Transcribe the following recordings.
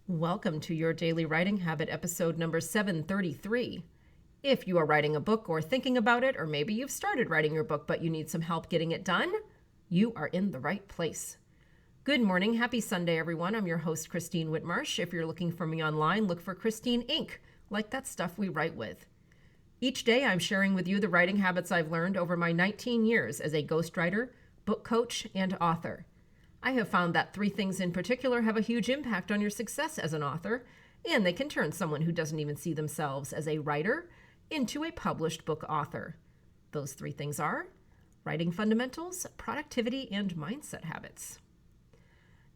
Welcome to your Daily Writing Habit, episode number 733. If you are writing a book or thinking about it, or maybe you've started writing your book but you need some help getting it done, you are in the right place. Good morning. Happy Sunday, everyone. I'm your host, Christine Whitmarsh. If you're looking for me online, look for Christine Inc., like that stuff we write with. Each day, I'm sharing with you the writing habits I've learned over my 19 years as a ghostwriter, book coach, and author. I have found that three things in particular have a huge impact on your success as an author, and they can turn someone who doesn't even see themselves as a writer into a published book author. Those three things are writing fundamentals, productivity, and mindset habits.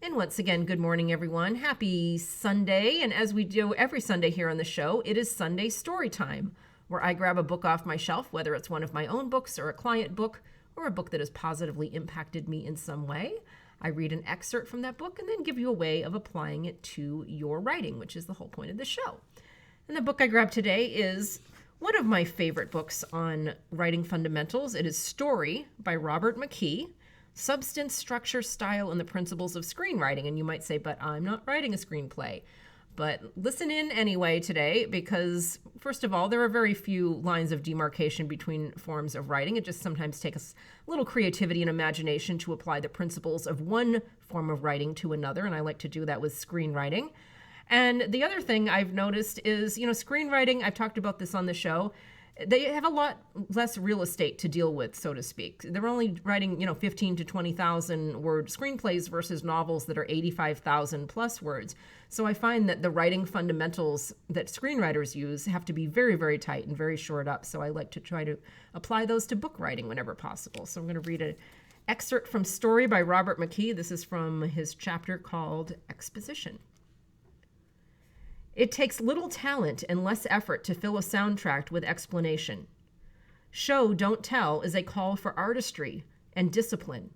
And once again, good morning, everyone. Happy Sunday. And as we do every Sunday here on the show, it is Sunday story time, where I grab a book off my shelf, whether it's one of my own books or a client book or a book that has positively impacted me in some way. I read an excerpt from that book and then give you a way of applying it to your writing, which is the whole point of the show. And the book I grabbed today is one of my favorite books on writing fundamentals. It is Story by Robert McKee, Substance, Structure, Style, and the Principles of Screenwriting. And you might say, but I'm not writing a screenplay. But listen in anyway today because, first of all, there are very few lines of demarcation between forms of writing. It just sometimes takes a little creativity and imagination to apply the principles of one form of writing to another, and I like to do that with screenwriting. And the other thing I've noticed is, screenwriting, I've talked about this on the show, they have a lot less real estate to deal with, so to speak. They're only writing, 15 to 20,000 word screenplays versus novels that are 85,000 plus words. So I find that the writing fundamentals that screenwriters use have to be very, very tight and very shored up. So I like to try to apply those to book writing whenever possible. So I'm going to read an excerpt from Story by Robert McKee. This is from his chapter called Exposition. It takes little talent and less effort to fill a soundtrack with explanation. Show, don't tell is a call for artistry and discipline,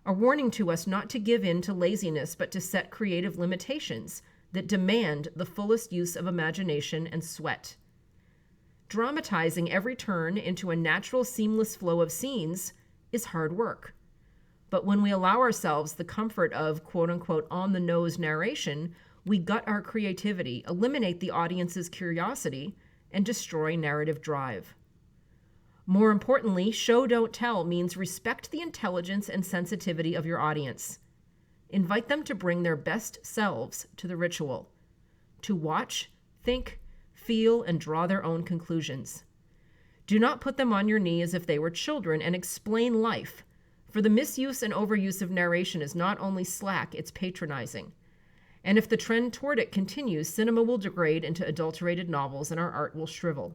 a warning to us not to give in to laziness, but to set creative limitations that demand the fullest use of imagination and sweat. Dramatizing every turn into a natural, seamless flow of scenes is hard work. But when we allow ourselves the comfort of quote-unquote on-the-nose narration, we gut our creativity, eliminate the audience's curiosity, and destroy narrative drive. More importantly, show, don't tell means respect the intelligence and sensitivity of your audience. Invite them to bring their best selves to the ritual, to watch, think, feel, and draw their own conclusions. Do not put them on your knee as if they were children and explain life, for the misuse and overuse of narration is not only slack, it's patronizing. And if the trend toward it continues, cinema will degrade into adulterated novels and our art will shrivel.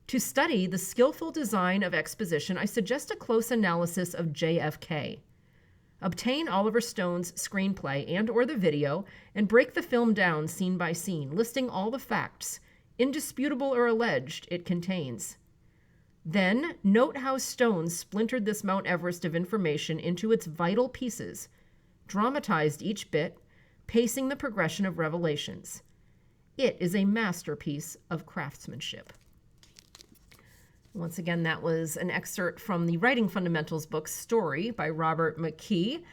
To study the skillful design of exposition, I suggest a close analysis of JFK. Obtain Oliver Stone's screenplay and or the video and break the film down scene by scene, listing all the facts, indisputable or alleged, it contains. Then, note how Stone splintered this Mount Everest of information into its vital pieces, dramatized each bit, pacing the progression of revelations. It is a masterpiece of craftsmanship. Once again, that was an excerpt from the Writing Fundamentals book, Story by Robert McKee.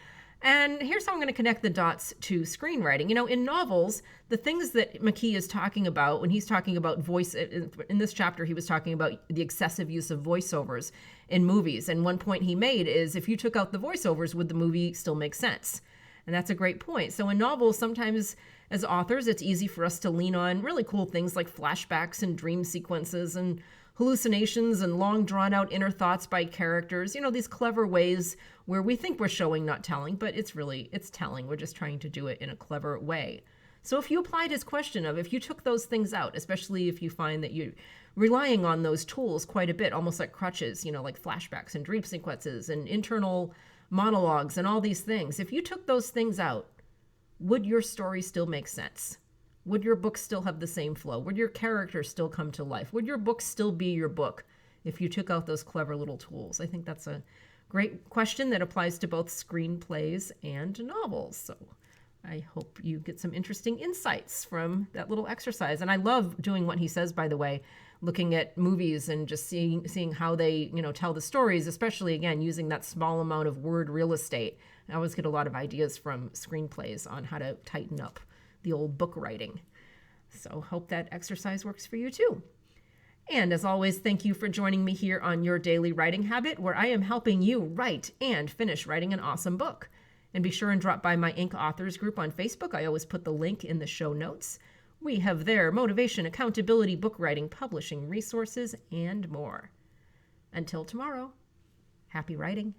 And here's how I'm going to connect the dots to screenwriting. In novels, the things that McKee is talking about when he's talking about voice, in this chapter, he was talking about the excessive use of voiceovers in movies. And one point he made is if you took out the voiceovers, would the movie still make sense? And that's a great point. So in novels, sometimes as authors, it's easy for us to lean on really cool things like flashbacks and dream sequences and hallucinations and long drawn out inner thoughts by characters. These clever ways where we think we're showing, not telling, but it's telling. We're just trying to do it in a clever way. So if you applied his question of if you took those things out, especially if you find that you're relying on those tools quite a bit, almost like crutches, like flashbacks and dream sequences and internal monologues and all these things. If you took those things out, would your story still make sense? Would your book still have the same flow? Would your characters still come to life? Would your book still be your book if you took out those clever little tools? I think that's a great question that applies to both screenplays and novels. So I hope you get some interesting insights from that little exercise. And I love doing what he says, by the way, looking at movies and just seeing how they, tell the stories, especially, again, using that small amount of word real estate. I always get a lot of ideas from screenplays on how to tighten up the old book writing. So hope that exercise works for you too. And as always, thank you for joining me here on Your Daily Writing Habit, where I am helping you write and finish writing an awesome book. And be sure and drop by my Inc. Authors group on Facebook. I always put the link in the show notes. We have there motivation, accountability, book writing, publishing resources, and more. Until tomorrow, happy writing.